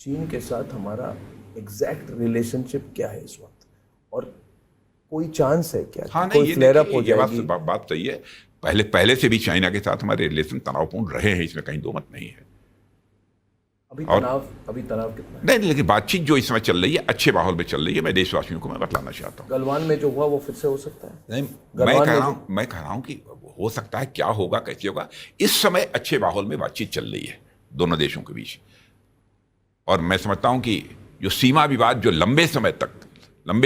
चीन के साथ हमारा एग्जैक्ट रिलेशनशिप क्या है इस वक्त, और कोई चांस है क्या हाँ, कि कोई फ्लेयर अप हो जाएगी? बात सही है। पहले से भी चाइना के साथ हमारे रिलेशन तनावपूर्ण रहे हैं, इसमें कहीं दो मत नहीं है। अभी तनाव कितना है? नहीं, लेकिन बातचीत जो इस समय चल रही है अच्छे माहौल में चल रही है। मैं देशवासियों को मैं बतलाना चाहता हूँ, गलवान में जो हुआ वो फिर से हो सकता है? नहीं, गलवान मैं कह रहा हूँ कि हो सकता है, क्या होगा कैसे होगा। इस समय अच्छे माहौल में बातचीत चल रही है दोनों देशों के बीच, और मैं समझता हूँ कि जो सीमा विवाद जो लंबे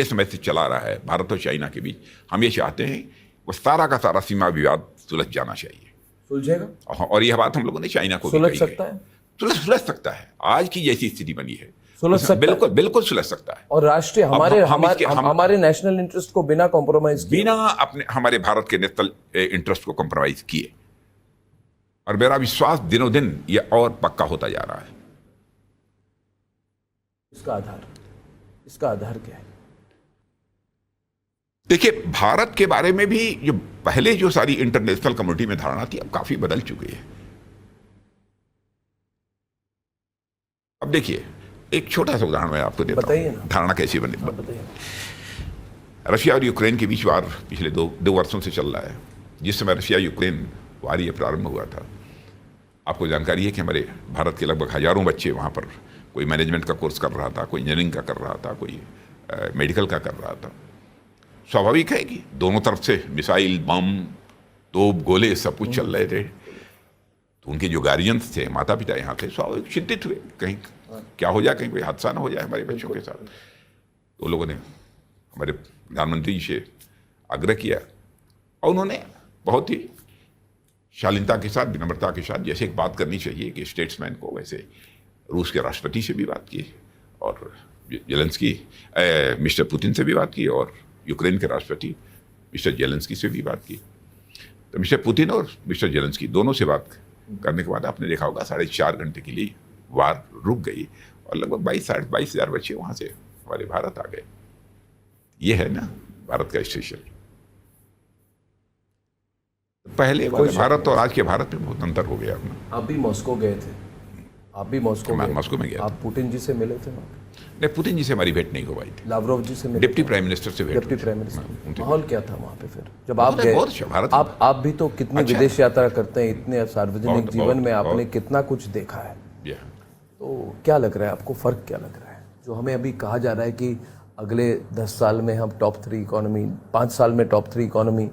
समय से चला रहा है भारत और चाइना के बीच, हम ये चाहते हैं वो सारा का सारा सीमा विवाद सुलझ जाना चाहिए। सुलझेगा? और यह बात हम लोगों ने चाइना को सुलझ सकता है? सुलझ सकता है। आज की जैसी स्थिति बनी है सुलझ सकता है? बिल्कुल सुलझ सकता है। और राष्ट्रीय हमारे नेशनल इंटरेस्ट को बिना कॉम्प्रोमाइज किए, बिना अपने हमारे भारत के नेशनल इंटरेस्ट को कॉम्प्रोमाइज किए, और मेरा विश्वास दिनों दिन ये और पक्का होता जा रहा है। इसका आधार क्या है? देखिए, भारत के बारे में भी जो पहले जो सारी इंटरनेशनल कम्युनिटी में धारणा थी, अब काफी बदल चुकी है। अब देखिए, एक छोटा सा उदाहरण मैं आपको देता हूं, धारणा कैसी बनी। रशिया और यूक्रेन के बीच वार पिछले दो वर्षों से चल रहा है। जिस समय रशिया यूक्रेन वार ये प्रारंभ हुआ था, आपको जानकारी है कि हमारे भारत के लगभग हजारों बच्चे वहाँ पर कोई मैनेजमेंट का कोर्स कर रहा था, कोई इंजीनियरिंग का कर रहा था, कोई मेडिकल का कर रहा था। स्वाभाविक है कि दोनों तरफ से मिसाइल, बम, तोप, गोले सब कुछ चल रहे थे। तो उनके जो गार्जियंस थे, माता पिता यहाँ थे, स्वाभाविक चिंतित हुए, कहीं क्या हो जाए, कहीं कोई हादसा ना हो जाए हमारे बच्चों के साथ। तो लोगों ने हमारे प्रधानमंत्री जी से आग्रह किया, और उन्होंने बहुत ही शालीनता के साथ, विनम्रता के साथ, जैसे एक बात करनी चाहिए कि स्टेट्समैन को, वैसे रूस के राष्ट्रपति से भी बात की, और जेलेंस्की मिस्टर पुतिन से भी बात की, और यूक्रेन के राष्ट्रपति मिस्टर जेलेंस्की से भी बात की। तो मिस्टर पुतिन और मिस्टर जेलेंस्की दोनों से बात करने के बाद आपने देखा होगा 4.5 घंटे के लिए वार रुक गई, और लगभग 22 हज़ार बच्चे वहाँ से हमारे भारत आ गए। ये है ना भारत का स्टेशन। पहले वाले भारत और आज के भारत में बहुत अंतर हो गया अपना। आप भी मॉस्को गए थे? मैं मॉस्को में गया। आप पुतिन जी से मिले थे? नहीं, पुतिन जी से हमारी भेंट नहीं हो पाई थी। लावरोव जी से मिले? डिप्टी प्राइम मिनिस्टर से भेंट। Deputy prime minister. माहौल क्या था वहाँ पे फिर जब आप गए? भारत आप भी तो कितनी विदेश यात्रा करते हैं, इतने सार्वजनिक जीवन में आपने कितना कुछ देखा है, तो क्या लग रहा है आपको, फर्क क्या लग रहा है? जो हमें अभी कहा जा रहा है कि अगले 10 साल में हम टॉप 3 इकोनॉमी, 5 साल में top 3 economy,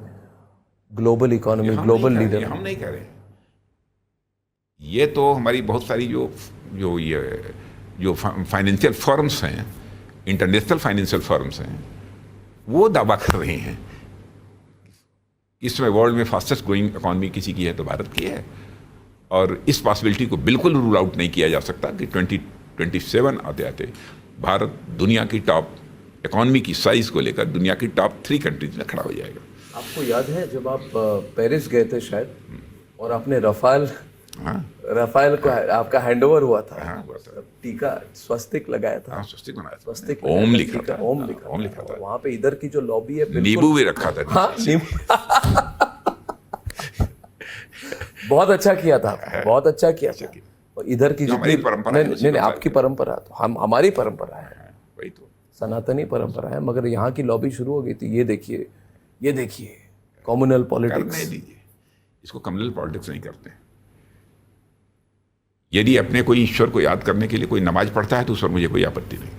global economy, global leader. हम नहीं कह रहे। ये तो हमारी बहुत सारी जो फाइनेंशियल फर्म्स हैं, इंटरनेशनल फाइनेंशियल फर्म्स हैं, वो दावा कर रहे हैं इस समय वर्ल्ड में फास्टेस्ट ग्रोइंग इकोनॉमी किसी की है तो भारत की है। और इस पॉसिबिलिटी को बिल्कुल रूल आउट नहीं किया जा सकता कि 2027 आते आते भारत दुनिया की टॉप इकोनॉमी की साइज को लेकर दुनिया की टॉप 3 कंट्रीज में खड़ा हो जाएगा। आपको याद है जब आप पेरिस गए थे शायद, और आपने रफाल को आपका हैंडओवर हुआ था, टीका स्वस्तिक लगाया था, स्वस्तिक बनाया था, स्वस्तिक ओम लिखा था, ओम लिखा था। वहाँ पे इधर की जो लॉबी है, नींबू भी रखा था। बहुत अच्छा किया था, बहुत अच्छा किया था। और इधर की हमारी परंपरा नहीं, आपकी परंपरा तो हमारी परंपरा है, वही तो सनातनी परंपरा है, मगर यहाँ की लॉबी शुरू हो गई थी। ये देखिए कम्युनल पॉलिटिक्स। इसको कम्युनल पॉलिटिक्स नहीं करते। यदि अपने कोई ईश्वर को याद करने के लिए कोई नमाज पढ़ता है तो उस पर मुझे कोई आपत्ति नहीं।